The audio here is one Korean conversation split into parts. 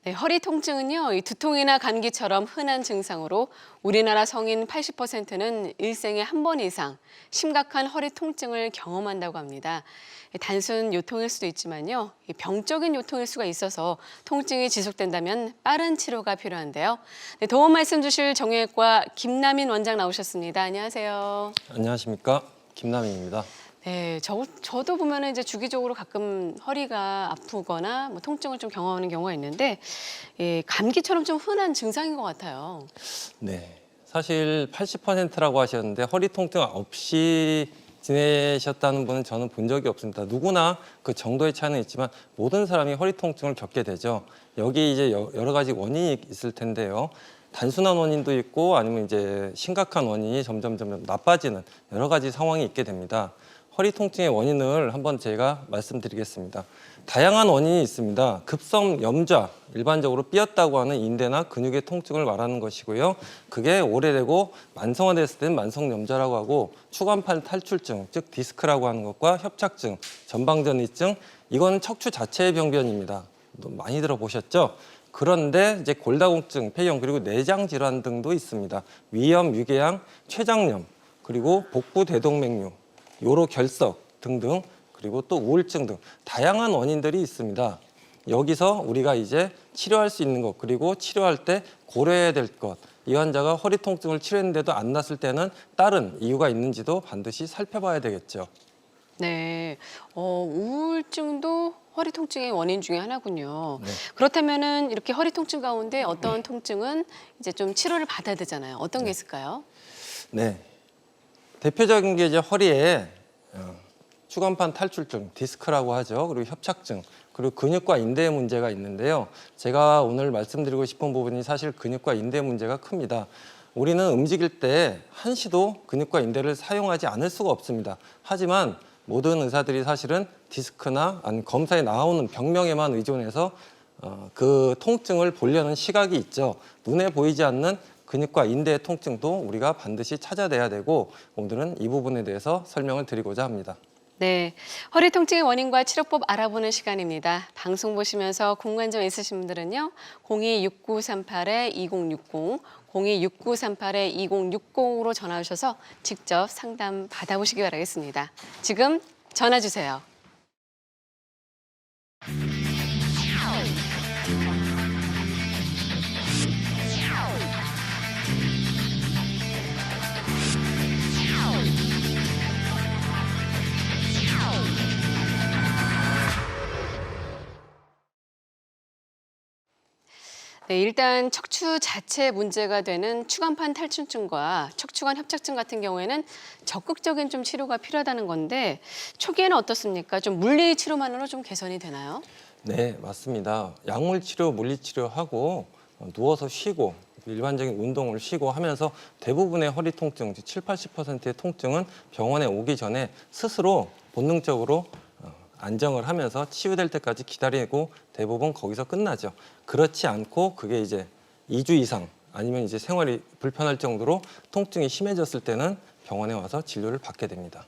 네, 허리 통증은요, 이 두통이나 감기처럼 흔한 증상으로 우리나라 성인 80%는 일생에 한 번 이상 심각한 허리 통증을 경험한다고 합니다. 단순 요통일 수도 있지만요, 이 병적인 요통일 수가 있어서 통증이 지속된다면 빠른 치료가 필요한데요. 네, 도움 말씀 주실 정형외과 김남인 원장 나오셨습니다. 안녕하세요. 안녕하십니까, 김남인입니다. 네, 저도 보면은 이제 주기적으로 가끔 허리가 아프거나 뭐 통증을 좀 경험하는 경우가 있는데, 예, 감기처럼 좀 흔한 증상인 것 같아요. 네, 사실 80%라고 하셨는데 허리 통증 없이 지내셨다는 분은 저는 본 적이 없습니다. 누구나 그 정도의 차이는 있지만 모든 사람이 허리 통증을 겪게 되죠. 여기 이제 여러 가지 원인이 있을 텐데요. 단순한 원인도 있고 아니면 이제 심각한 원인이 점점 나빠지는 여러 가지 상황이 있게 됩니다. 허리 통증의 원인을 한번 제가 말씀드리겠습니다. 다양한 원인이 있습니다. 급성 염좌, 일반적으로 삐었다고 하는 인대나 근육의 통증을 말하는 것이고요. 그게 오래되고 만성화됐을 때는 만성 염좌라고 하고, 추간판 탈출증, 즉 디스크라고 하는 것과 협착증, 전방전이증, 이거는 척추 자체의 병변입니다. 많이 들어보셨죠? 그런데 이제 골다공증, 폐경, 그리고 내장 질환 등도 있습니다. 위염, 위궤양, 췌장염, 그리고 복부 대동맥류, 요로 결석 등등, 그리고 또 우울증 등 다양한 원인들이 있습니다. 여기서 우리가 이제 치료할 수 있는 것, 그리고 치료할 때 고려해야 될 것, 이 환자가 허리 통증을 치료했는데도 안 났을 때는 다른 이유가 있는지도 반드시 살펴봐야 되겠죠. 네, 우울증도 허리 통증의 원인 중에 하나군요. 네. 그렇다면은 이렇게 허리 통증 가운데 어떤 통증은 이제 좀 치료를 받아야 되잖아요. 어떤 게 있을까요? 네. 대표적인 게 이제 허리에 추간판 탈출증, 디스크라고 하죠. 그리고 협착증, 그리고 근육과 인대의 문제가 있는데요. 제가 오늘 말씀드리고 싶은 부분이 사실 근육과 인대 문제가 큽니다. 우리는 움직일 때 한시도 근육과 인대를 사용하지 않을 수가 없습니다. 하지만 모든 의사들이 사실은 디스크나 아니면 검사에 나오는 병명에만 의존해서 그 통증을 보려는 시각이 있죠. 눈에 보이지 않는 근육과 인대의 통증도 우리가 반드시 찾아내야 되고, 오늘은 이 부분에 대해서 설명을 드리고자 합니다. 네, 허리 통증의 원인과 치료법 알아보는 시간입니다. 방송 보시면서 궁금한 점 있으신 분들은요, 026938-2060, 026938-2060으로 전화 주셔서 직접 상담 받아보시기 바라겠습니다. 지금 전화 주세요. 네, 일단 척추 자체 문제가 되는 추간판 탈출증과 척추관 협착증 같은 경우에는 적극적인 좀 치료가 필요하다는 건데, 초기에는 어떻습니까? 좀 물리 치료만으로 좀 개선이 되나요? 네, 맞습니다. 약물 치료, 물리 치료하고 누워서 쉬고 일반적인 운동을 쉬고 하면서 대부분의 허리 통증, 7, 80%의 통증은 병원에 오기 전에 스스로 본능적으로 안정을 하면서 치유될 때까지 기다리고 대부분 거기서 끝나죠. 그렇지 않고 그게 이제 2주 이상 아니면 이제 생활이 불편할 정도로 통증이 심해졌을 때는 병원에 와서 진료를 받게 됩니다.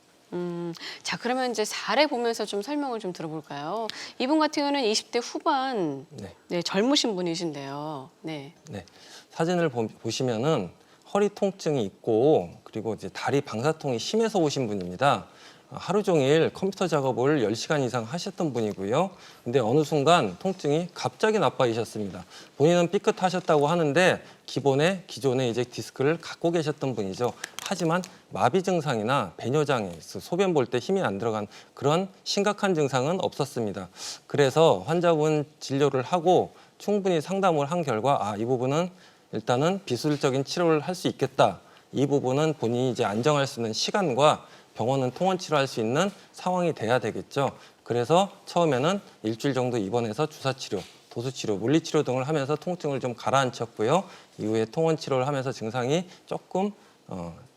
자, 그러면 이제 사례 보면서 좀 설명을 좀 들어볼까요? 이분 같은 경우는 20대 후반, 네. 네, 젊으신 분이신데요. 네. 네. 사진을 보시면은 허리 통증이 있고, 그리고 이제 다리 방사통이 심해서 오신 분입니다. 하루 종일 컴퓨터 작업을 10시간 이상 하셨던 분이고요. 근데 어느 순간 통증이 갑자기 나빠지셨습니다. 본인은 삐끗하셨다고 하는데 기존에 이제 디스크를 갖고 계셨던 분이죠. 하지만 마비 증상이나 배뇨장애, 소변 볼 때 힘이 안 들어간 그런 심각한 증상은 없었습니다. 그래서 환자분 진료를 하고 충분히 상담을 한 결과, 이 부분은 일단은 비술적인 치료를 할 수 있겠다. 이 부분은 본인이 이제 안정할 수 있는 시간과 병원은 통원 치료할 수 있는 상황이 돼야 되겠죠. 그래서 처음에는 일주일 정도 입원해서 주사 치료, 도수 치료, 물리 치료 등을 하면서 통증을 좀 가라앉혔고요. 이후에 통원 치료를 하면서 증상이 조금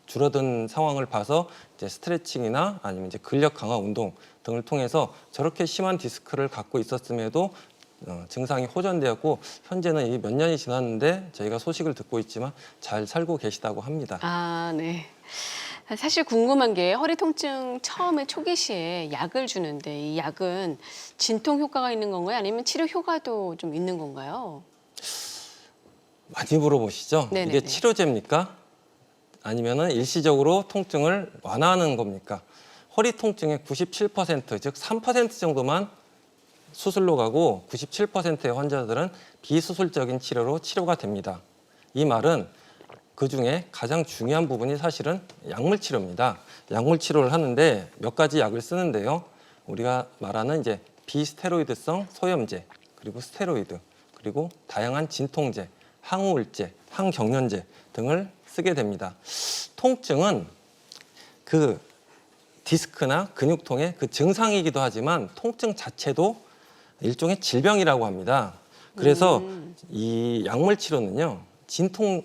줄어든 상황을 봐서 이제 스트레칭이나 아니면 이제 근력 강화 운동 등을 통해서 저렇게 심한 디스크를 갖고 있었음에도 증상이 호전되었고, 현재는 이 몇 년이 지났는데 저희가 소식을 듣고 있지만 잘 살고 계시다고 합니다. 아, 네. 사실 궁금한 게 허리 통증 처음에 초기 시에 약을 주는데 이 약은 진통 효과가 있는 건가요? 아니면 치료 효과도 좀 있는 건가요? 많이 물어보시죠? 네네네. 이게 치료제입니까? 아니면은 일시적으로 통증을 완화하는 겁니까? 허리 통증의 97%, 즉 3% 정도만 수술로 가고 97%의 환자들은 비수술적인 치료로 치료가 됩니다. 이 말은 그중에 가장 중요한 부분이 사실은 약물 치료입니다. 약물 치료를 하는데 몇 가지 약을 쓰는데요. 우리가 말하는 이제 비스테로이드성 소염제, 그리고 스테로이드, 그리고 다양한 진통제, 항우울제, 항경련제 등을 쓰게 됩니다. 통증은 그 디스크나 근육통의 그 증상이기도 하지만 통증 자체도 일종의 질병이라고 합니다. 그래서 이 약물 치료는요, 진통제인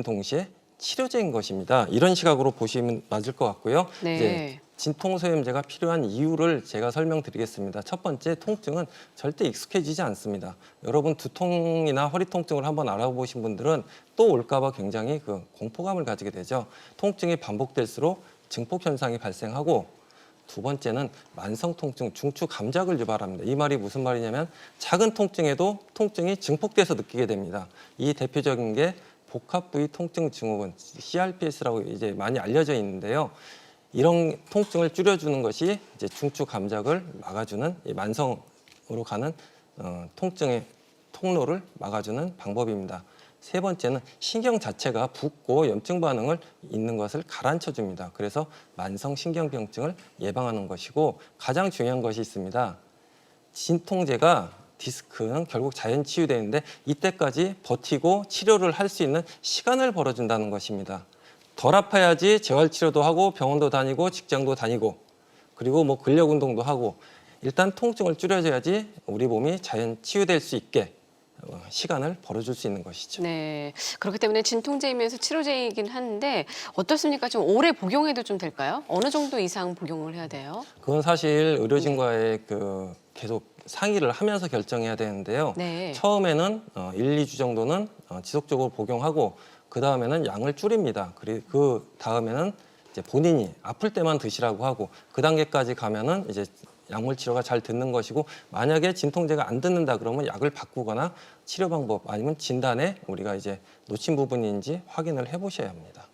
동시에 치료제인 것입니다. 이런 시각으로 보시면 맞을 것 같고요. 네. 이제 진통소염제가 필요한 이유를 제가 설명드리겠습니다. 첫 번째, 통증은 절대 익숙해지지 않습니다. 여러분 두통이나 허리 통증을 한번 알아보신 분들은 또 올까봐 굉장히 그 공포감을 가지게 되죠. 통증이 반복될수록 증폭 현상이 발생하고, 두 번째는 만성 통증, 중추 감작을 유발합니다. 이 말이 무슨 말이냐면 작은 통증에도 통증이 증폭돼서 느끼게 됩니다. 이 대표적인 게 복합 부위 통증 증후군, CRPS라고 이제 많이 알려져 있는데요. 이런 통증을 줄여주는 것이 이제 중추 감작을 막아주는, 이 만성으로 가는 통증의 통로를 막아주는 방법입니다. 세 번째는 신경 자체가 붓고 염증 반응을 있는 것을 가라앉혀 줍니다. 그래서 만성 신경병증을 예방하는 것이고, 가장 중요한 것이 있습니다. 진통제가 디스크는 결국 자연 치유되는데 이때까지 버티고 치료를 할 수 있는 시간을 벌어준다는 것입니다. 덜 아파야지 재활치료도 하고 병원도 다니고 직장도 다니고, 그리고 뭐 근력 운동도 하고, 일단 통증을 줄여줘야지 우리 몸이 자연 치유될 수 있게 시간을 벌어줄 수 있는 것이죠. 네. 그렇기 때문에 진통제이면서 치료제이긴 한데 어떻습니까? 좀 오래 복용해도 좀 될까요? 어느 정도 이상 복용을 해야 돼요? 그건 사실 의료진과의 그 계속 상의를 하면서 결정해야 되는데요. 네. 처음에는 1, 2주 정도는 지속적으로 복용하고, 그 다음에는 양을 줄입니다. 그리고 그 다음에는 이제 본인이 아플 때만 드시라고 하고, 그 단계까지 가면은 이제 약물 치료가 잘 듣는 것이고, 만약에 진통제가 안 듣는다 그러면 약을 바꾸거나 치료 방법, 아니면 진단에 우리가 이제 놓친 부분인지 확인을 해보셔야 합니다.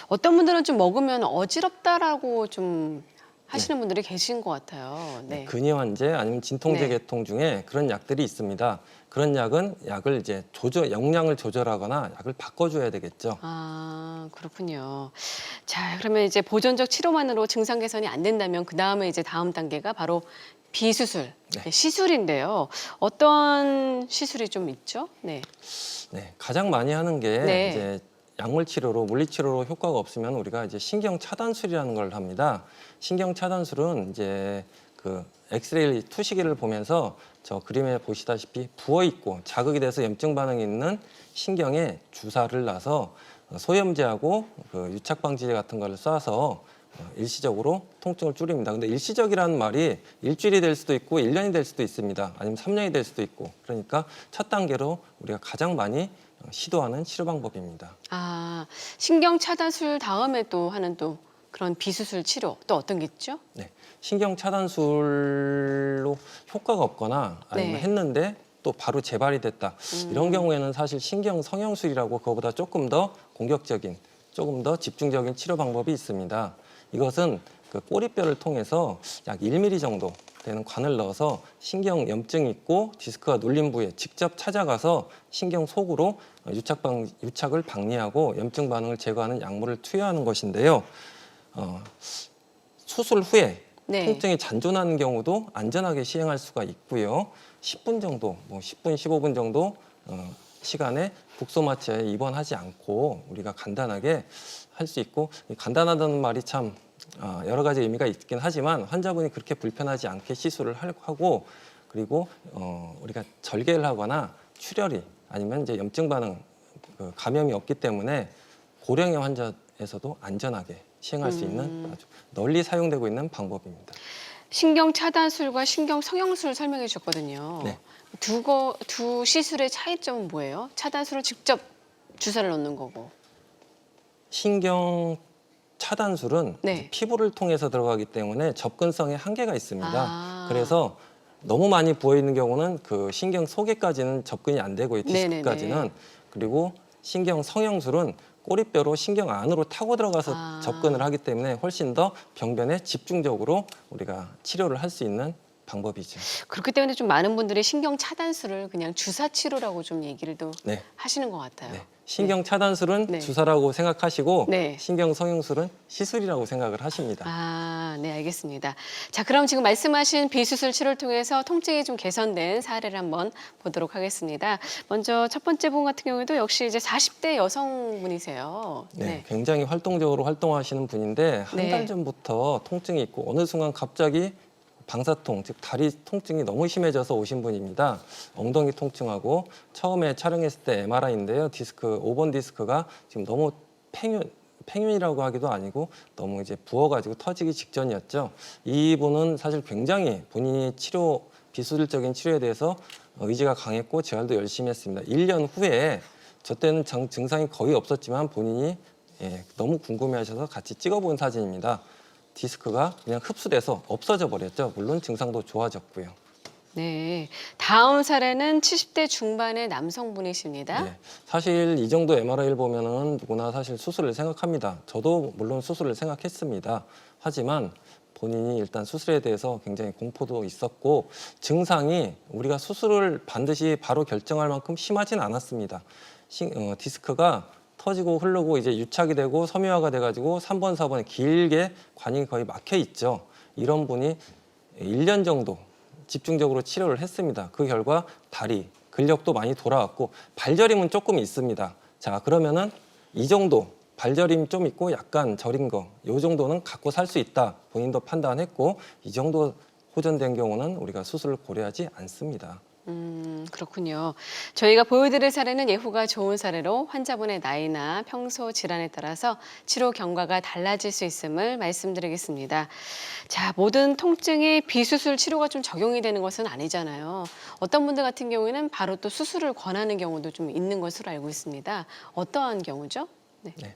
어떤 분들은 좀 먹으면 어지럽다라고 좀 하시는 분들이 계신 것 같아요. 네. 근이환제 아니면 진통제 네. 계통 중에 그런 약들이 있습니다. 그런 약은 약을 이제 용량을 조절하거나 약을 바꿔줘야 되겠죠. 아, 그렇군요. 자, 그러면 이제 보존적 치료만으로 증상 개선이 안 된다면 그 다음에 이제 다음 단계가 바로 비수술, 네. 시술인데요. 어떤 시술이 좀 있죠? 네. 네, 가장 많이 하는 게 네. 이제 약물 치료로, 물리 치료로 효과가 없으면 우리가 이제 신경 차단술이라는 걸 합니다. 신경 차단술은 이제 그 엑스레이 투시기를 보면서 저 그림에 보시다시피 부어 있고 자극이 돼서 염증 반응이 있는 신경에 주사를 놔서 소염제하고 그 유착 방지제 같은 걸 쏴서 일시적으로 통증을 줄입니다. 근데 일시적이라는 말이 일주일이 될 수도 있고 1년이 될 수도 있습니다. 아니면 3년이 될 수도 있고. 그러니까 첫 단계로 우리가 가장 많이 시도하는 치료 방법입니다. 아, 신경 차단술 다음에 또 하는 또 그런 비수술 치료 또 어떤 게 있죠? 네, 신경 차단술로 효과가 없거나 아니면 네. 했는데 또 바로 재발이 됐다. 이런 경우에는 사실 신경 성형술이라고 그거보다 조금 더 공격적인, 조금 더 집중적인 치료 방법이 있습니다. 이것은 그 꼬리뼈를 통해서 약 1mm 정도 되는 관을 넣어서 신경 염증이 있고 디스크가 눌린 부위에 직접 찾아가서 신경 속으로 유착을 방리하고 염증 반응을 제거하는 약물을 투여하는 것인데요. 수술 후에 네. 통증이 잔존하는 경우도 안전하게 시행할 수가 있고요. 10분 정도, 10분, 15분 정도 시간에 국소마취에 입원하지 않고 우리가 간단하게 할 수 있고, 간단하다는 말이 참 여러 가지 의미가 있긴 하지만 환자분이 그렇게 불편하지 않게 시술을 하고, 그리고 우리가 절개를 하거나 출혈이 아니면 이제 염증 반응, 그 감염이 없기 때문에 고령의 환자에서도 안전하게 시행할 수 있는 아주 널리 사용되고 있는 방법입니다. 신경 차단술과 신경 성형술 설명해 주셨거든요. 네. 두 시술의 차이점은 뭐예요? 차단술은 직접 주사를 넣는 거고. 신경 차단술은 네. 이제 피부를 통해서 들어가기 때문에 접근성에 한계가 있습니다. 아. 그래서 너무 많이 부어 있는 경우는 그 신경 속에까지는 접근이 안 되고요. 디스크까지는. 네네네. 그리고 신경 성형술은 꼬리뼈로 신경 안으로 타고 들어가서 아. 접근을 하기 때문에 훨씬 더 병변에 집중적으로 우리가 치료를 할 수 있는 방법이죠. 그렇기 때문에 좀 많은 분들이 신경 차단술을 그냥 주사 치료라고 좀 얘기를 또 네. 하시는 것 같아요. 네. 신경 차단술은 네. 주사라고 생각하시고 네. 신경 성형술은 시술이라고 생각을 하십니다. 아, 네, 알겠습니다. 자, 그럼 지금 말씀하신 비수술 치료를 통해서 통증이 좀 개선된 사례를 한번 보도록 하겠습니다. 먼저 첫 번째 분 같은 경우에도 역시 이제 40대 여성분이세요. 네, 굉장히 활동적으로 활동하시는 분인데 한 달 네. 전부터 통증이 있고 어느 순간 갑자기 방사통, 즉 다리 통증이 너무 심해져서 오신 분입니다. 엉덩이 통증하고 처음에 촬영했을 때 MRI인데요. 디스크 5번 디스크가 지금 너무 팽윤이라고 하기도 아니고 너무 이제 부어가지고 터지기 직전이었죠. 이분은 사실 굉장히 본인이 비수술적인 치료에 대해서 의지가 강했고 재활도 열심히 했습니다. 1년 후에 저 때는 증상이 거의 없었지만 본인이 너무 궁금해하셔서 같이 찍어본 사진입니다. 디스크가 그냥 흡수돼서 없어져 버렸죠. 물론 증상도 좋아졌고요. 네. 다음 사례는 70대 중반의 남성분이십니다. 네, 사실 이 정도 MRI를 보면은 누구나 사실 수술을 생각합니다. 저도 물론 수술을 생각했습니다. 하지만 본인이 일단 수술에 대해서 굉장히 공포도 있었고 증상이 우리가 수술을 반드시 바로 결정할 만큼 심하진 않았습니다. 디스크가 터지고 흐르고 이제 유착이 되고 섬유화가 돼가지고 3번, 4번에 길게 관이 거의 막혀 있죠. 이런 분이 1년 정도 집중적으로 치료를 했습니다. 그 결과 다리, 근력도 많이 돌아왔고 발저림은 조금 있습니다. 자, 그러면은 이 정도 발저림 좀 있고 약간 저린 거, 이 정도는 갖고 살 수 있다. 본인도 판단했고 이 정도 호전된 경우는 우리가 수술을 고려하지 않습니다. 그렇군요. 저희가 보여드릴 사례는 예후가 좋은 사례로 환자분의 나이나 평소 질환에 따라서 치료 경과가 달라질 수 있음을 말씀드리겠습니다. 자, 모든 통증에 비수술 치료가 좀 적용이 되는 것은 아니잖아요. 어떤 분들 같은 경우에는 바로 또 수술을 권하는 경우도 좀 있는 것으로 알고 있습니다. 어떠한 경우죠? 네. 네.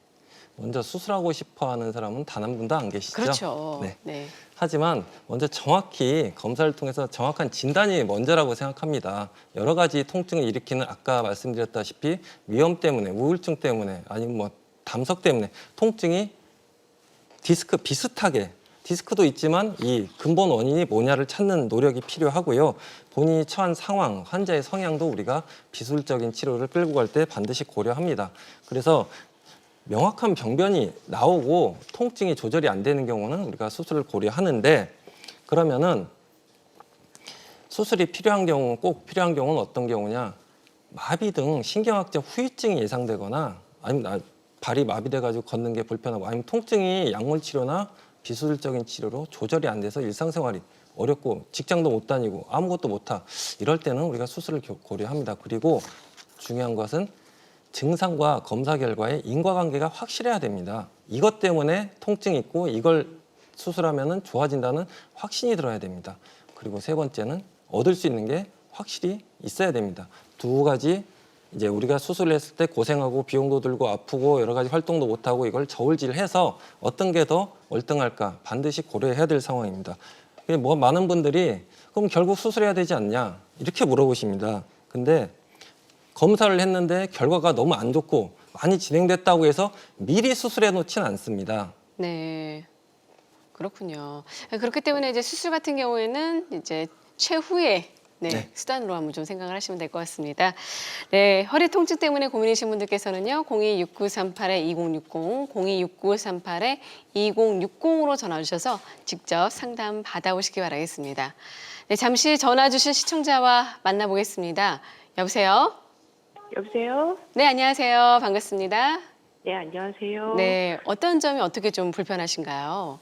먼저 수술하고 싶어 하는 사람은 단 한 분도 안 계시죠? 그렇죠. 네. 네. 하지만 먼저 정확히 검사를 통해서 정확한 진단이 먼저라고 생각합니다. 여러 가지 통증을 일으키는 아까 말씀드렸다시피 위험 때문에, 우울증 때문에, 아니면 뭐 담석 때문에 통증이 디스크 비슷하게 디스크도 있지만 이 근본 원인이 뭐냐를 찾는 노력이 필요하고요. 본인이 처한 상황, 환자의 성향도 우리가 비술적인 치료를 끌고 갈 때 반드시 고려합니다. 그래서 명확한 병변이 나오고 통증이 조절이 안 되는 경우는 우리가 수술을 고려하는데 그러면은 수술이 필요한 경우, 꼭 필요한 경우는 어떤 경우냐? 마비 등 신경학적 후유증이 예상되거나 아니면 발이 마비돼가지고 걷는 게 불편하고 아니면 통증이 약물 치료나 비수술적인 치료로 조절이 안 돼서 일상생활이 어렵고 직장도 못 다니고 아무것도 못하 이럴 때는 우리가 수술을 고려합니다. 그리고 중요한 것은 증상과 검사 결과의 인과관계가 확실해야 됩니다. 이것 때문에 통증이 있고 이걸 수술하면 좋아진다는 확신이 들어야 됩니다. 그리고 세 번째는 얻을 수 있는 게 확실히 있어야 됩니다. 두 가지 이제 우리가 수술을 했을 때 고생하고 비용도 들고 아프고 여러 가지 활동도 못하고 이걸 저울질해서 어떤 게 더 월등할까 반드시 고려해야 될 상황입니다. 뭐 많은 분들이 그럼 결국 수술해야 되지 않냐 이렇게 물어보십니다. 근데 검사를 했는데 결과가 너무 안 좋고 많이 진행됐다고 해서 미리 수술해 놓지는 않습니다. 네. 그렇군요. 그렇기 때문에 이제 수술 같은 경우에는 이제 최후의 네. 수단으로 한번 좀 생각을 하시면 될 것 같습니다. 네, 허리 통증 때문에 고민이신 분들께서는요. 026938-2060, 026938-2060으로 전화 주셔서 직접 상담 받아보시기 바라겠습니다. 네, 잠시 전화 주신 시청자와 만나보겠습니다. 여보세요? 여보세요? 네, 안녕하세요. 반갑습니다. 네, 안녕하세요. 네, 어떤 점이 어떻게 좀 불편하신가요?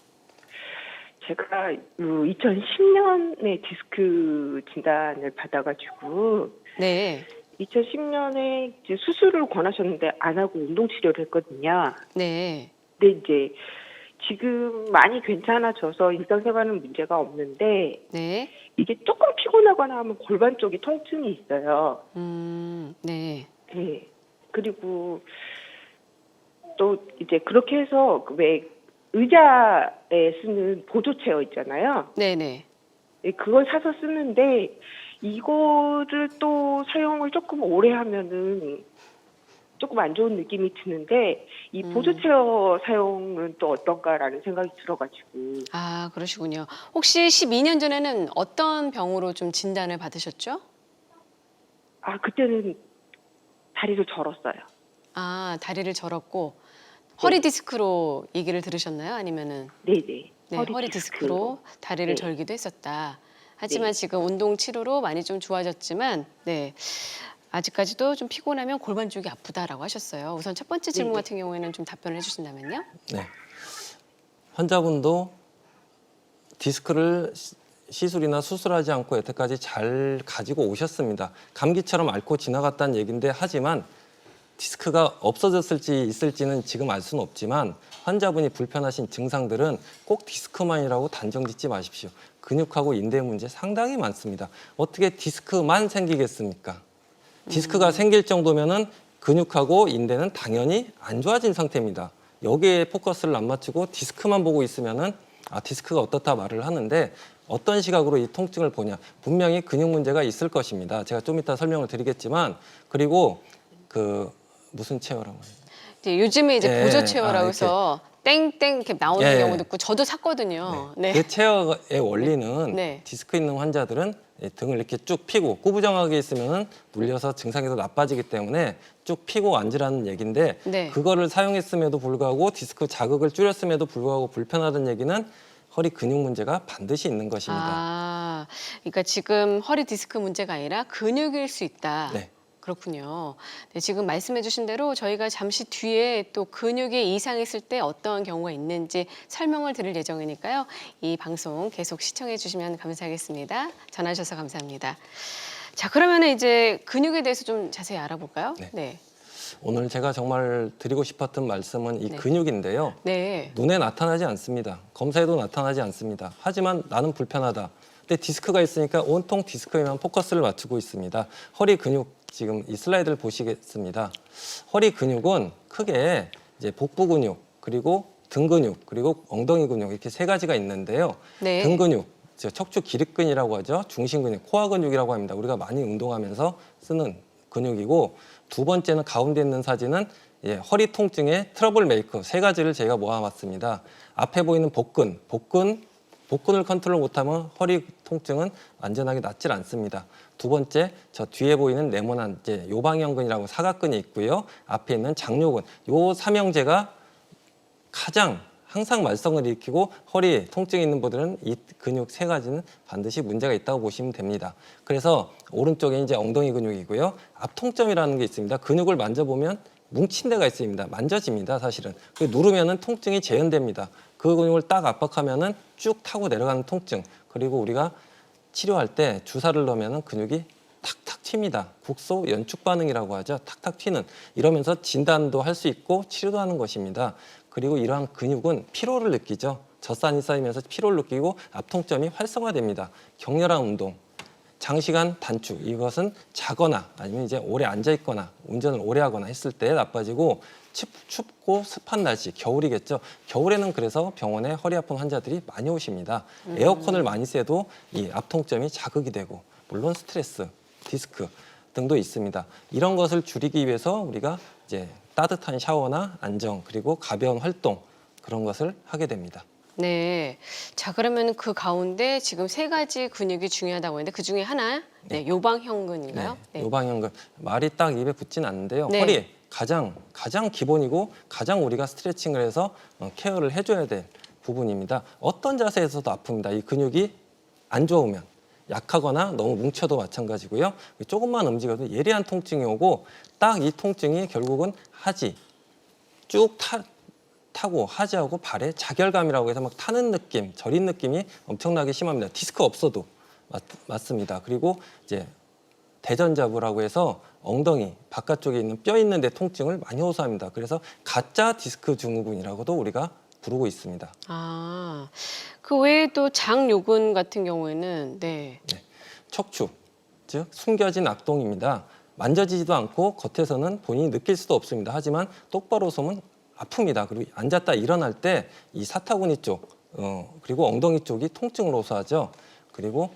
제가 2010년에 디스크 진단을 받아가지고 네, 2010년에 이제 수술을 권하셨는데 안 하고 운동 치료를 했거든요. 네, 근데 이제 지금 많이 괜찮아져서 일상생활은 문제가 없는데 네, 이게 조금 피곤하거나 하면 골반 쪽에 통증이 있어요. 네, 네. 그리고 또 이제 그렇게 해서 왜 의자에 쓰는 보조 체어 있잖아요. 네, 네. 예, 그걸 사서 쓰는데 이거를 또 사용을 조금 오래 하면은 조금 안 좋은 느낌이 드는데 이 보조 체어 사용은 또 어떤가라는 생각이 들어가지고. 아, 그러시군요. 혹시 12년 전에는 어떤 병으로 좀 진단을 받으셨죠? 아, 그때는 다리를 절었어요. 아, 다리를 절었고 허리 디스크로 얘기를 들으셨나요? 아니면은 네네. 네, 허리 디스크로 다리를 네. 절기도 했었다. 하지만 네. 지금 운동 치료로 많이 좀 좋아졌지만 네. 아직까지도 좀 피곤하면 골반 쪽이 아프다라고 하셨어요. 우선 첫 번째 질문 네네. 같은 경우에는 좀 답변을 해주신다면요. 네. 환자분도 디스크를 시술이나 수술하지 않고 여태까지 잘 가지고 오셨습니다. 감기처럼 앓고 지나갔다는 얘기인데 하지만 디스크가 없어졌을지 있을지는 지금 알 수는 없지만 환자분이 불편하신 증상들은 꼭 디스크만이라고 단정 짓지 마십시오. 근육하고 인대 문제 상당히 많습니다. 어떻게 디스크만 생기겠습니까? 디스크가 생길 정도면은 근육하고 인대는 당연히 안 좋아진 상태입니다. 여기에 포커스를 안 맞추고 디스크만 보고 있으면은 아, 디스크가 어떻다 말을 하는데 어떤 시각으로 이 통증을 보냐. 분명히 근육 문제가 있을 것입니다. 제가 좀 이따 설명을 드리겠지만 그리고 그 무슨 체어라고 해요? 이제 요즘에 이제 예, 보조 체어라고 이렇게. 해서 땡땡 이렇게 나오는 예. 경우도 있고 저도 샀거든요. 네. 그 체어의 원리는 네. 디스크 있는 환자들은 등을 이렇게 쭉 펴고 구부정하게 있으면 눌려서 증상이 더 나빠지기 때문에 쭉 펴고 앉으라는 얘기인데 네. 그거를 사용했음에도 불구하고 디스크 자극을 줄였음에도 불구하고 불편하다는 얘기는 허리 근육 문제가 반드시 있는 것입니다. 아, 그러니까 지금 허리 디스크 문제가 아니라 근육일 수 있다. 네. 그렇군요. 네, 지금 말씀해주신 대로 저희가 잠시 뒤에 또 근육에 이상이 있을 때 어떤 경우가 있는지 설명을 드릴 예정이니까요. 이 방송 계속 시청해 주시면 감사하겠습니다. 전화 주셔서 감사합니다. 자, 그러면 이제 근육에 대해서 좀 자세히 알아볼까요? 네. 네. 오늘 제가 정말 드리고 싶었던 말씀은 이 네. 근육인데요. 네. 눈에 나타나지 않습니다. 검사에도 나타나지 않습니다. 하지만 나는 불편하다. 근데 디스크가 있으니까 온통 디스크에만 포커스를 맞추고 있습니다. 허리 근육 지금 이 슬라이드를 보시겠습니다. 허리 근육은 크게 이제 복부 근육 그리고 등 근육 그리고 엉덩이 근육 이렇게 세 가지가 있는데요. 네. 등 근육, 즉 척추 기립근이라고 하죠. 중심 근육, 코어 근육이라고 합니다. 우리가 많이 운동하면서 쓰는 근육이고 두 번째는 가운데 있는 사진은 허리 통증의 트러블 메이커 세 가지를 제가 모아봤습니다. 앞에 보이는 복근을 컨트롤 못하면 허리 통증은 완전하게 낫질 않습니다. 두 번째, 저 뒤에 보이는 네모난 요방형근이라고 사각근이 있고요. 앞에 있는 장요근, 요 삼형제가 가장 항상 말썽을 일으키고 허리 통증이 있는 분들은 이 근육 세 가지는 반드시 문제가 있다고 보시면 됩니다. 그래서 오른쪽에 이제 엉덩이 근육이고요. 앞통점이라는 게 있습니다. 근육을 만져보면 뭉친 데가 있습니다. 만져집니다, 사실은. 그 누르면은 통증이 재현됩니다. 그 근육을 딱 압박하면은 쭉 타고 내려가는 통증. 그리고 우리가 치료할 때 주사를 넣으면은 근육이 탁탁 튑니다. 국소 연축 반응이라고 하죠. 탁탁 튀는. 이러면서 진단도 할 수 있고 치료도 하는 것입니다. 그리고 이러한 근육은 피로를 느끼죠. 젖산이 쌓이면서 피로를 느끼고 앞통점이 활성화됩니다. 격렬한 운동, 장시간 단축, 이것은 자거나 아니면 이제 오래 앉아 있거나 운전을 오래 하거나 했을 때 나빠지고 춥고 습한 날씨, 겨울이겠죠. 겨울에는 그래서 병원에 허리 아픈 환자들이 많이 오십니다. 에어컨을 많이 쐬도 이 앞통점이 자극이 되고 물론 스트레스, 디스크 등도 있습니다. 이런 것을 줄이기 위해서 우리가 이제 따뜻한 샤워나 안정 그리고 가벼운 활동 그런 것을 하게 됩니다. 네. 자, 그러면 그 가운데 지금 세 가지 근육이 중요하다고 했는데 그 중에 하나, 네, 요방형근인가요? 네, 요방형근 말이 딱 입에 붙진 않는데요. 네. 허리 가장 기본이고 가장 우리가 스트레칭을 해서 케어를 해줘야 될 부분입니다. 어떤 자세에서도 아픕니다. 이 근육이 안 좋으면 약하거나 너무 뭉쳐도 마찬가지고요. 조금만 움직여도 예리한 통증이 오고 딱 이 통증이 결국은 하지 쭉 타고 하지하고 발에 자결감이라고 해서 막 타는 느낌, 저린 느낌이 엄청나게 심합니다. 디스크 없어도 맞습니다. 그리고 이제 대전자부라고 해서 엉덩이 바깥쪽에 있는 뼈 있는 데 통증을 많이 호소합니다. 그래서 가짜 디스크 증후군이라고도 우리가 부르고 있습니다. 아, 그 외에 또 장요근 같은 경우에는 네. 척추, 즉 숨겨진 악동입니다. 만져지지도 않고 겉에서는 본인이 느낄 수도 없습니다. 하지만 똑바로 서면 아픕니다. 그리고 앉았다 일어날 때 이 사타구니 쪽 그리고 엉덩이 쪽이 통증을 호소하죠. 그리고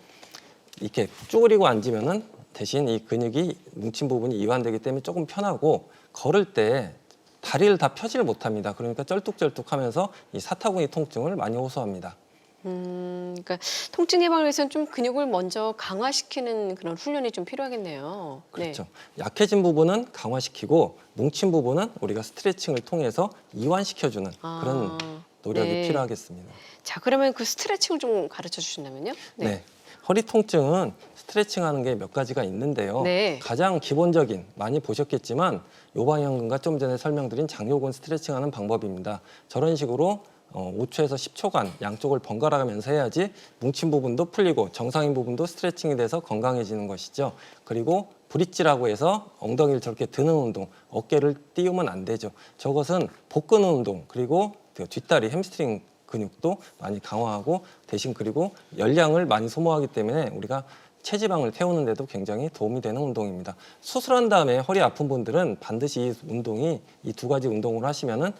이렇게 쭈그리고 앉으면은 대신 이 근육이 뭉친 부분이 이완되기 때문에 조금 편하고 걸을 때 다리를 다 펴지를 못합니다. 그러니까 쩔뚝쩔뚝하면서 이 사타구니 통증을 많이 호소합니다. 그러니까 통증 예방을 위해서는 좀 근육을 먼저 강화시키는 그런 훈련이 좀 필요하겠네요. 그렇죠. 약해진 부분은 강화시키고 뭉친 부분은 우리가 스트레칭을 통해서 이완시켜주는 그런 노력이 네. 필요하겠습니다. 자, 그러면 그 스트레칭을 좀 가르쳐 주신다면요? 네. 허리 통증은 스트레칭하는 게 몇 가지가 있는데요. 네. 가장 기본적인 많이 보셨겠지만 요방형근과 좀 전에 설명드린 장요근 스트레칭하는 방법입니다. 저런 식으로 5초에서 10초간 양쪽을 번갈아 가면서 해야지 뭉친 부분도 풀리고 정상인 부분도 스트레칭이 돼서 건강해지는 것이죠. 그리고 브릿지라고 해서 엉덩이를 저렇게 드는 운동, 어깨를 띄우면 안 되죠. 저것은 복근 운동, 그리고 그 뒷다리 햄스트링 근육도 많이 강화하고 대신 그리고 열량을 많이 소모하기 때문에 우리가 체지방을 태우는 데도 굉장히 도움이 되는 운동입니다. 수술한 다음에 허리 아픈 분들은 반드시 이 운동이 이 두 가지 운동을 하시면은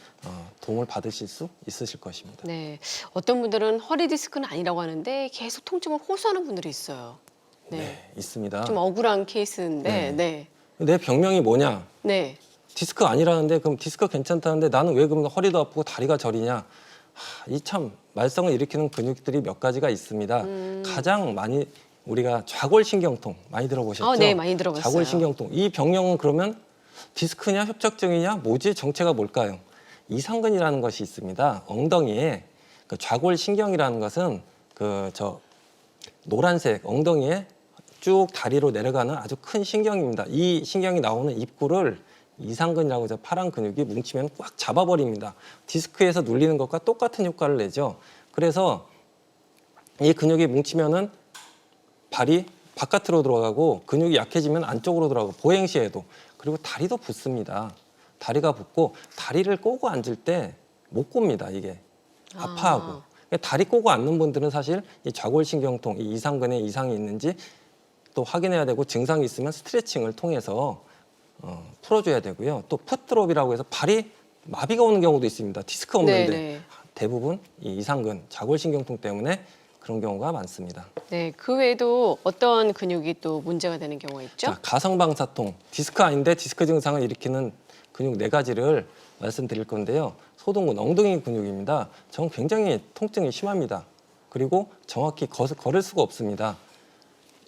도움을 받으실 수 있으실 것입니다. 네. 어떤 분들은 허리 디스크는 아니라고 하는데 계속 통증을 호소하는 분들이 있어요. 네. 네, 있습니다. 좀 억울한 케이스인데, 네. 내 병명이 뭐냐? 네. 디스크 아니라는데 그럼 디스크 괜찮다는데 나는 왜 그럼 허리도 아프고 다리가 저리냐? 이 참 말썽을 일으키는 근육들이 몇 가지가 있습니다. 가장 많이 우리가 좌골신경통 많이 들어보셨죠? 네, 많이 들어봤어요. 좌골신경통. 이 병명은 그러면 디스크냐 협착증이냐 뭐지 정체가 뭘까요? 이상근이라는 것이 있습니다. 엉덩이에 그 좌골신경이라는 것은 그 노란색 엉덩이에 쭉 다리로 내려가는 아주 큰 신경입니다. 이 신경이 나오는 입구를 이상근이라고 해서 파란 근육이 뭉치면 꽉 잡아버립니다. 디스크에서 눌리는 것과 똑같은 효과를 내죠. 그래서 이 근육이 뭉치면은 발이 바깥으로 들어가고 근육이 약해지면 안쪽으로 들어가고 보행시에도 그리고 다리도 붓습니다. 다리가 붓고 다리를 꼬고 앉을 때 못 곱니다. 이게 아파하고 다리 꼬고 앉는 분들은 사실 이 좌골신경통, 이 이상근에 이상이 있는지 또 확인해야 되고 증상이 있으면 스트레칭을 통해서 풀어줘야 되고요. 또 풋드롭이라고 해서 발이 마비가 오는 경우도 있습니다. 디스크 없는데 네네. 대부분 이 이상근, 좌골신경통 때문에 그런 경우가 많습니다. 네. 그 외에도 어떤 근육이 또 문제가 되는 경우가 있죠? 자, 가성방사통, 디스크 아닌데 디스크 증상을 일으키는 근육 4가지를 말씀드릴 건데요. 소등근, 엉덩이 근육입니다. 전 굉장히 통증이 심합니다. 그리고 정확히 걸을 수가 없습니다.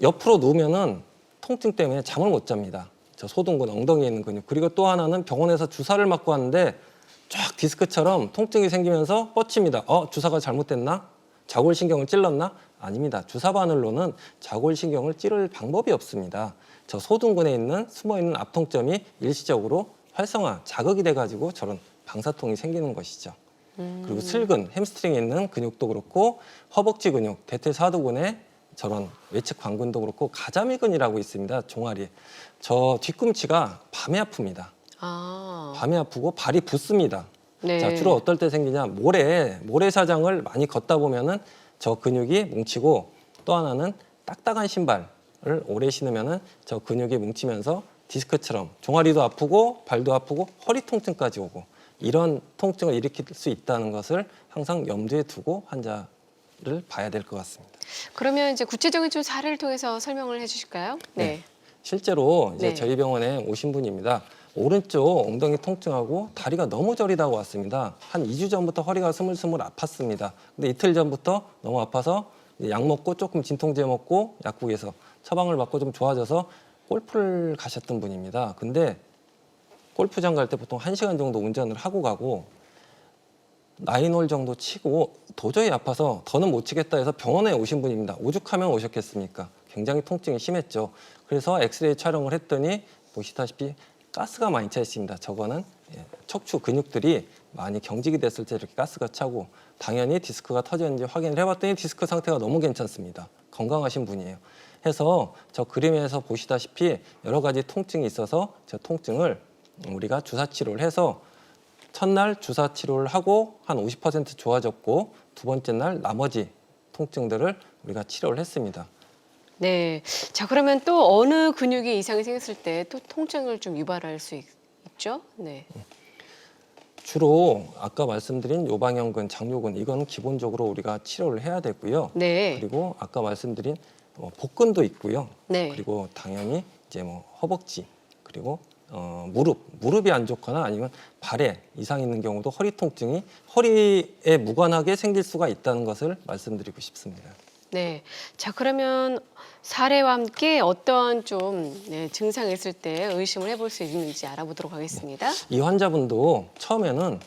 옆으로 누우면은 통증 때문에 잠을 못 잡니다. 저 소등근, 엉덩이에 있는 근육. 그리고 또 하나는 병원에서 주사를 맞고 왔는데 쫙 디스크처럼 통증이 생기면서 뻗칩니다. 주사가 잘못됐나? 좌골신경을 찔렀나? 아닙니다. 주사 바늘로는 좌골신경을 찌를 방법이 없습니다. 저 소등근에 있는 숨어있는 압통점이 일시적으로 활성화, 자극이 돼가지고 저런 방사통이 생기는 것이죠. 그리고 슬근, 햄스트링에 있는 근육도 그렇고 허벅지 근육, 대퇴사두근에 저런 외측 광근도 그렇고 가자미근이라고 있습니다. 종아리. 저 뒤꿈치가 밤에 아픕니다. 밤에 아프고 발이 붓습니다. 네. 자, 주로 어떨 때 생기냐? 모래사장을 많이 걷다 보면은 저 근육이 뭉치고 또 하나는 딱딱한 신발을 오래 신으면은 저 근육이 뭉치면서 디스크처럼 종아리도 아프고 발도 아프고 허리 통증까지 오고 이런 통증을 일으킬 수 있다는 것을 항상 염두에 두고 환자를 봐야 될 것 같습니다. 그러면 이제 구체적인 좀 사례를 통해서 설명을 해주실까요? 네. 실제로 이제 네. 저희 병원에 오신 분입니다. 오른쪽 엉덩이 통증하고 다리가 너무 저리다고 왔습니다. 한 2주 전부터 허리가 스물스물 아팠습니다. 근데 이틀 전부터 너무 아파서 약 먹고 조금 진통제 먹고 약국에서 처방을 받고 좀 좋아져서 골프를 가셨던 분입니다. 근데 골프장 갈 때 보통 1시간 정도 운전을 하고 가고 9홀 정도 치고 도저히 아파서 더는 못 치겠다 해서 병원에 오신 분입니다. 오죽하면 오셨겠습니까? 굉장히 통증이 심했죠. 그래서 엑스레이 촬영을 했더니 보시다시피 가스가 많이 차 있습니다. 저거는 척추 근육들이 많이 경직이 됐을 때 이렇게 가스가 차고 당연히 디스크가 터졌는지 확인을 해봤더니 디스크 상태가 너무 괜찮습니다. 건강하신 분이에요. 해서 저 그림에서 보시다시피 여러 가지 통증이 있어서 저 통증을 우리가 주사 치료를 해서 첫날 주사 치료를 하고 한 50% 좋아졌고 두 번째 날 나머지 통증들을 우리가 치료를 했습니다. 네. 자, 그러면 또 어느 근육에 이상이 생겼을 때 또 통증을 좀 유발할 수 있죠? 네. 주로 아까 말씀드린 요방형근, 장요근 이건 기본적으로 우리가 치료를 해야 되고요. 네. 그리고 아까 말씀드린 복근도 있고요. 네. 그리고 당연히 이제 뭐 허벅지 그리고 무릎이 안 좋거나 아니면 발에 이상 있는 경우도 허리 통증이 허리에 무관하게 생길 수가 있다는 것을 말씀드리고 싶습니다. 네. 자, 그러면 사례와 함께 어떤 좀 증상이 있을 때 의심을 해볼 수 있는지 알아보도록 하겠습니다. 이 환자분도 처음에는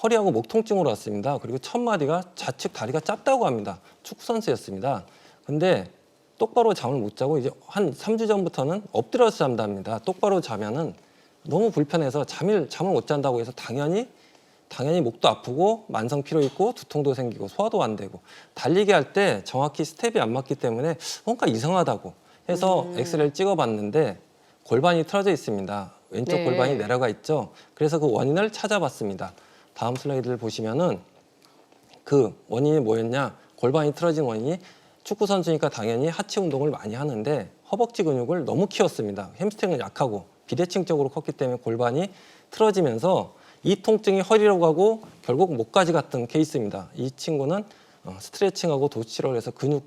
허리하고 목 통증으로 왔습니다. 그리고 첫 마디가 좌측 다리가 짧다고 합니다. 축구 선수였습니다. 근데 똑바로 잠을 못 자고 이제 한 3주 전부터는 엎드려서 잠답니다. 똑바로 자면은 너무 불편해서 잠을 못 잔다고 해서 당연히 목도 아프고 만성 피로 있고 두통도 생기고 소화도 안 되고 달리기 할 때 정확히 스텝이 안 맞기 때문에 뭔가 이상하다고 해서 엑스레이를 찍어봤는데 골반이 틀어져 있습니다. 왼쪽 네. 골반이 내려가 있죠. 그래서 그 원인을 찾아봤습니다. 다음 슬라이드를 보시면은 그 원인이 뭐였냐? 골반이 틀어진 원인이 축구 선수니까 당연히 하체 운동을 많이 하는데 허벅지 근육을 너무 키웠습니다. 햄스트링은 약하고 비대칭적으로 컸기 때문에 골반이 틀어지면서 이 통증이 허리로 가고 결국 목까지 갔던 케이스입니다. 이 친구는 스트레칭하고 도치료를 해서 근육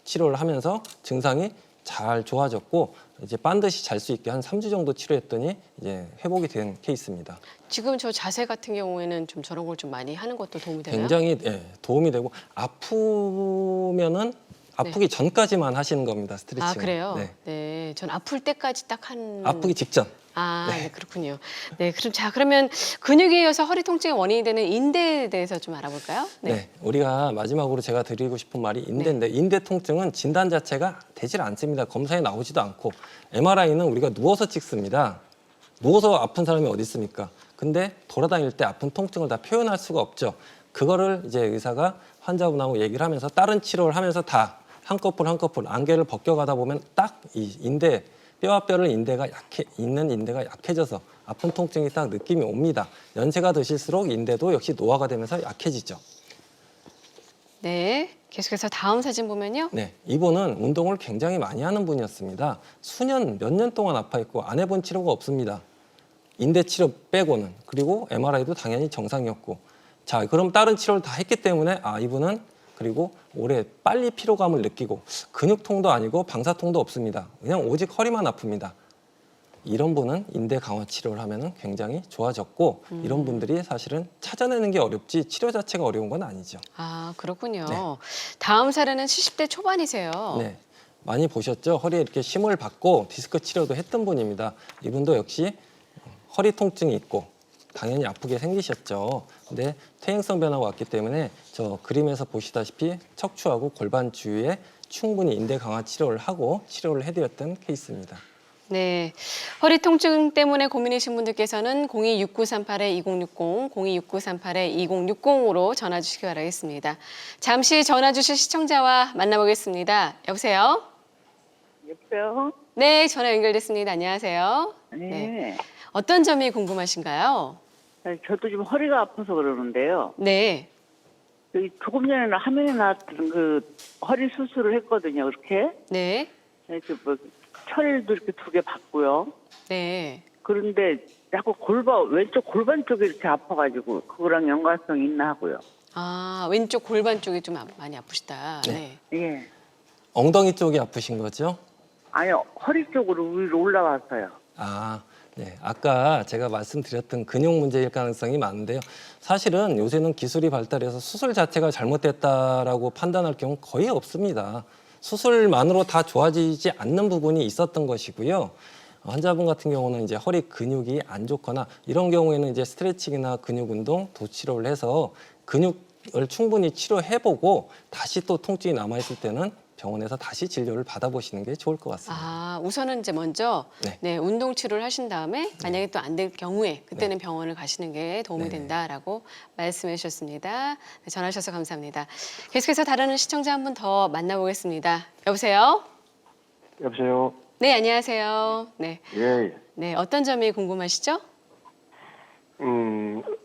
치료를 하면서 증상이 잘 좋아졌고 이제 반드시 잘 수 있게 한 3주 정도 치료했더니 이제 회복이 된 케이스입니다. 지금 저 자세 같은 경우에는 좀 저런 걸 좀 많이 하는 것도 도움이 되나요? 굉장히 도움이 되고 아프면은 아프기 전까지만 하시는 겁니다. 스트레칭. 아, 그래요? 네. 네. 전 아플 때까지 딱 한. 아프기 직전. 아, 네, 그렇군요. 네, 그러면 근육에 이어서 허리 통증의 원인이 되는 인대에 대해서 좀 알아볼까요? 네. 우리가 마지막으로 제가 드리고 싶은 말이 인대인데 인대 통증은 진단 자체가 되질 않습니다. 검사에 나오지도 않고 MRI는 우리가 누워서 찍습니다. 누워서 아픈 사람이 어디 있습니까? 근데 돌아다닐 때 아픈 통증을 다 표현할 수가 없죠. 그거를 이제 의사가 환자분하고 얘기를 하면서 다른 치료를 하면서 다 한꺼풀 안개를 벗겨가다 보면 딱 이 인대 뼈와 뼈를 있는 인대가 약해져서 아픈 통증이 딱 느낌이 옵니다. 연세가 드실수록 인대도 역시 노화가 되면서 약해지죠. 네, 계속해서 다음 사진 보면요. 네, 이분은 운동을 굉장히 많이 하는 분이었습니다. 몇 년 동안 아파있고 안 해본 치료가 없습니다. 인대 치료 빼고는. 그리고 MRI도 당연히 정상이었고. 자, 그럼 다른 치료를 다 했기 때문에 이분은 그리고 올해 빨리 피로감을 느끼고 근육통도 아니고 방사통도 없습니다. 그냥 오직 허리만 아픕니다. 이런 분은 인대 강화 치료를 하면 굉장히 좋아졌고 이런 분들이 사실은 찾아내는 게 어렵지 치료 자체가 어려운 건 아니죠. 아, 그렇군요. 네. 다음 사례는 70대 초반이세요. 네, 많이 보셨죠? 허리에 이렇게 심을 받고 디스크 치료도 했던 분입니다. 이분도 역시 허리 통증이 있고 당연히 아프게 생기셨죠. 근데 퇴행성 변화가 왔기 때문에 저 그림에서 보시다시피 척추하고 골반 주위에 충분히 인대 강화 치료를 하고 치료를 해드렸던 케이스입니다. 네, 허리 통증 때문에 고민이신 분들께서는 026938-2060, 026938-2060으로 전화 주시기 바라겠습니다. 잠시 전화 주실 시청자와 만나보겠습니다. 여보세요? 여보세요? 네, 전화 연결됐습니다. 안녕하세요. 네. 어떤 점이 궁금하신가요? 저도 지금 허리가 아파서 그러는데요. 네, 조금 전에는 화면에 나왔던 그 허리 수술을 했거든요. 그렇게. 네, 철도 이렇게 2개 받고요. 네. 그런데 자꾸 왼쪽 골반 쪽이 이렇게 아파가지고 그거랑 연관성이 있나 하고요. 아, 왼쪽 골반 쪽이 좀 많이 아프시다. 네. 네. 예. 엉덩이 쪽이 아프신 거죠? 아니요, 허리 쪽으로 위로 올라왔어요. 네. 아까 제가 말씀드렸던 근육 문제일 가능성이 많은데요. 사실은 요새는 기술이 발달해서 수술 자체가 잘못됐다라고 판단할 경우 거의 없습니다. 수술만으로 다 좋아지지 않는 부분이 있었던 것이고요. 환자분 같은 경우는 이제 허리 근육이 안 좋거나 이런 경우에는 이제 스트레칭이나 근육 운동, 도치료를 해서 근육을 충분히 치료해보고 다시 또 통증이 남아있을 때는 병원에서 다시 진료를 받아보시는 게 좋을 것 같습니다. 아, 우선은 이제 먼저 네. 운동 치료를 하신 다음에 만약에 또 안 될 경우에 그때는 병원을 가시는 게 도움이 네. 된다라고 말씀해 주셨습니다. 네, 전화 주셔서 감사합니다. 계속해서 다른 시청자 한 분 더 만나보겠습니다. 여보세요? 여보세요. 네, 안녕하세요. 네, 예. 네, 어떤 점이 궁금하시죠?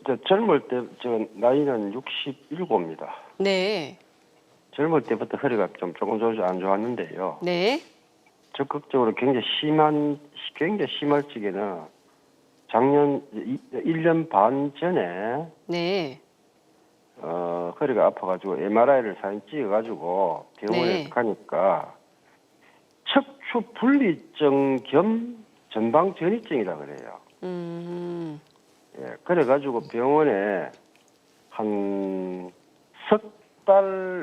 저 젊을 때, 저 나이는 67입니다. 네, 젊을 때부터 허리가 조금 안 좋았는데요. 네, 적극적으로 굉장히 심할 적에는 작년 1년 반 전에 네. 허리가 아파가지고 MRI를 사진 찍어가지고 병원에 네. 가니까 척추 분리증 겸 전방 전이증이라 그래요. 예, 그래가지고 병원에 한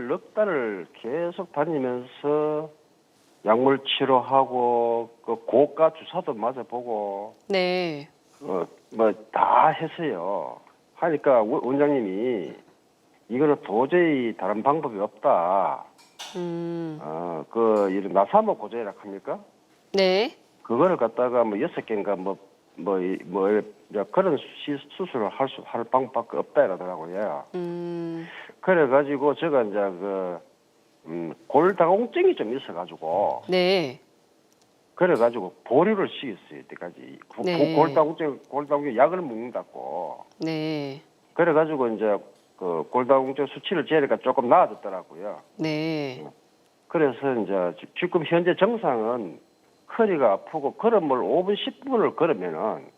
넉 달을 계속 다니면서 약물 치료하고 그 고가 주사도 맞아보고 네. 뭐 다 했어요. 하니까 원장님이 이거는 도저히 다른 방법이 없다. 이런 나사모 고저이라 합니까? 네. 그거를 갖다가 뭐 6개인가 그런 수술을 할 방법밖에 없다 이러더라고요. 그래가지고 제가 이제 골다공증이 좀 있어가지고 네. 그래가지고 보류를 시켰어요 이때까지. 네. 골다공증 약을 먹는다고. 네. 그래가지고 이제 그 골다공증 수치를 재니까 조금 나아졌더라고요. 네. 그래서 이제 지금 현재 정상은 허리가 아프고 걸음을 5분 10분을 걸으면은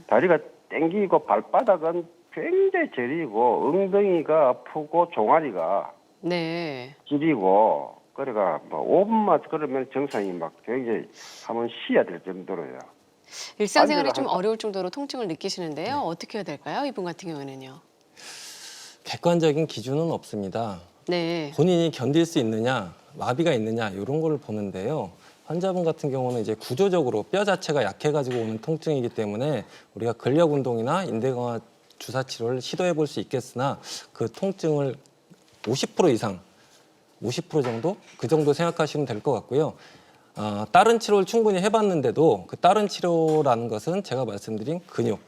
다리가 땡기고 발바닥은 굉장히 저리고 엉덩이가 아프고 종아리가 네. 지리고 그래가 뭐 5분만 걸으면 정상이 막 굉장히 한번 쉬어야 될 정도로요. 일상생활이 좀 어려울 정도로 통증을 느끼시는데요. 어떻게 해야 될까요? 이분 같은 경우에는요. 객관적인 기준은 없습니다. 네. 본인이 견딜 수 있느냐, 마비가 있느냐 이런 거를 보는데요. 환자분 같은 경우는 이제 구조적으로 뼈 자체가 약해가지고 오는 통증이기 때문에 우리가 근력 운동이나 인대 강화 주사 치료를 시도해 볼 수 있겠으나 그 통증을 50% 이상, 50% 정도 그 정도 생각하시면 될 것 같고요. 다른 치료를 충분히 해봤는데도 그 다른 치료라는 것은 제가 말씀드린 근육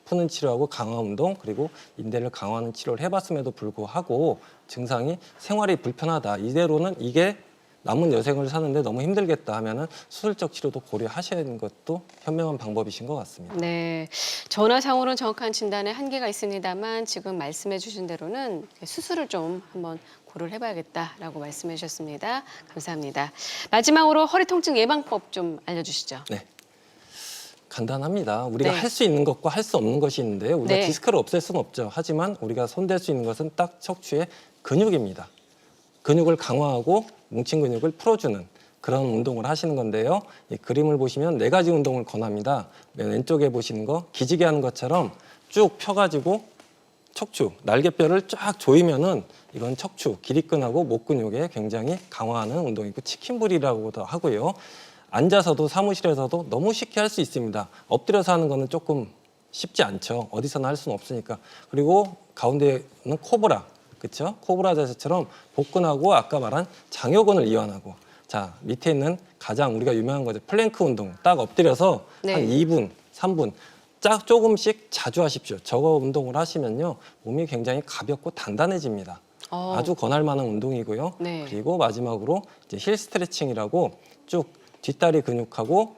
푸는 치료하고 강화 운동 그리고 인대를 강화하는 치료를 해봤음에도 불구하고 증상이 생활이 불편하다. 이대로는 이게 남은 여생을 사는데 너무 힘들겠다 하면은 수술적 치료도 고려하셔야 하는 것도 현명한 방법이신 것 같습니다. 네. 전화상으로는 정확한 진단에 한계가 있습니다만 지금 말씀해 주신 대로는 수술을 좀 한번 고려를 해봐야겠다라고 말씀해 주셨습니다. 감사합니다. 마지막으로 허리 통증 예방법 좀 알려주시죠. 네. 간단합니다. 우리가 네. 할 수 있는 것과 할 수 없는 것이 있는데요. 우리가 네. 디스크를 없앨 수는 없죠. 하지만 우리가 손댈 수 있는 것은 딱 척추의 근육입니다. 근육을 강화하고 뭉친 근육을 풀어주는 그런 운동을 하시는 건데요. 이 그림을 보시면 4가지 운동을 권합니다. 맨 왼쪽에 보시는 거 기지개 하는 것처럼 쭉 펴가지고 척추, 날개뼈를 쫙 조이면은 이건 척추, 기립근하고 목 근육에 굉장히 강화하는 운동이고 치킨불이라고도 하고요. 앉아서도 사무실에서도 너무 쉽게 할 수 있습니다. 엎드려서 하는 거는 조금 쉽지 않죠. 어디서나 할 수는 없으니까. 그리고 가운데는 코브라, 그렇죠? 코브라 자세처럼 복근하고 아까 말한 장요근을 이완하고 자 밑에 있는 가장 우리가 유명한 거죠. 플랭크 운동. 딱 엎드려서 네. 한 2분, 3분 쫙 조금씩 자주 하십시오. 저거 운동을 하시면요. 몸이 굉장히 가볍고 단단해집니다. 아주 권할 만한 운동이고요. 네. 그리고 마지막으로 이제 힐 스트레칭이라고 쭉 뒷다리 근육하고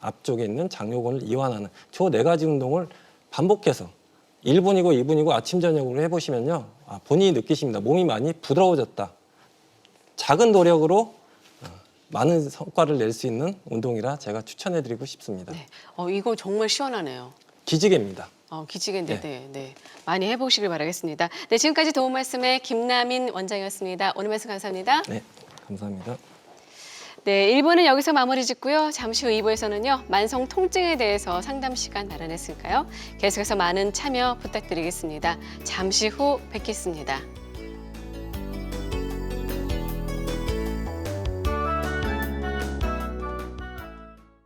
앞쪽에 있는 장요근을 이완하는 저 4가지 운동을 반복해서 1분이고 2분이고 아침 저녁으로 해보시면요. 본인이 느끼십니다. 몸이 많이 부드러워졌다. 작은 노력으로 많은 성과를 낼 수 있는 운동이라 제가 추천해드리고 싶습니다. 네. 이거 정말 시원하네요. 기지개입니다. 기지개인데 네. 많이 해보시길 바라겠습니다. 네, 지금까지 도움 말씀의 김남인 원장이었습니다. 오늘 말씀 감사합니다. 네, 감사합니다. 네, 1부는 여기서 마무리 짓고요. 잠시 후 2부에서는요. 만성 통증에 대해서 상담 시간 마련했으니까요. 계속해서 많은 참여 부탁드리겠습니다. 잠시 후 뵙겠습니다.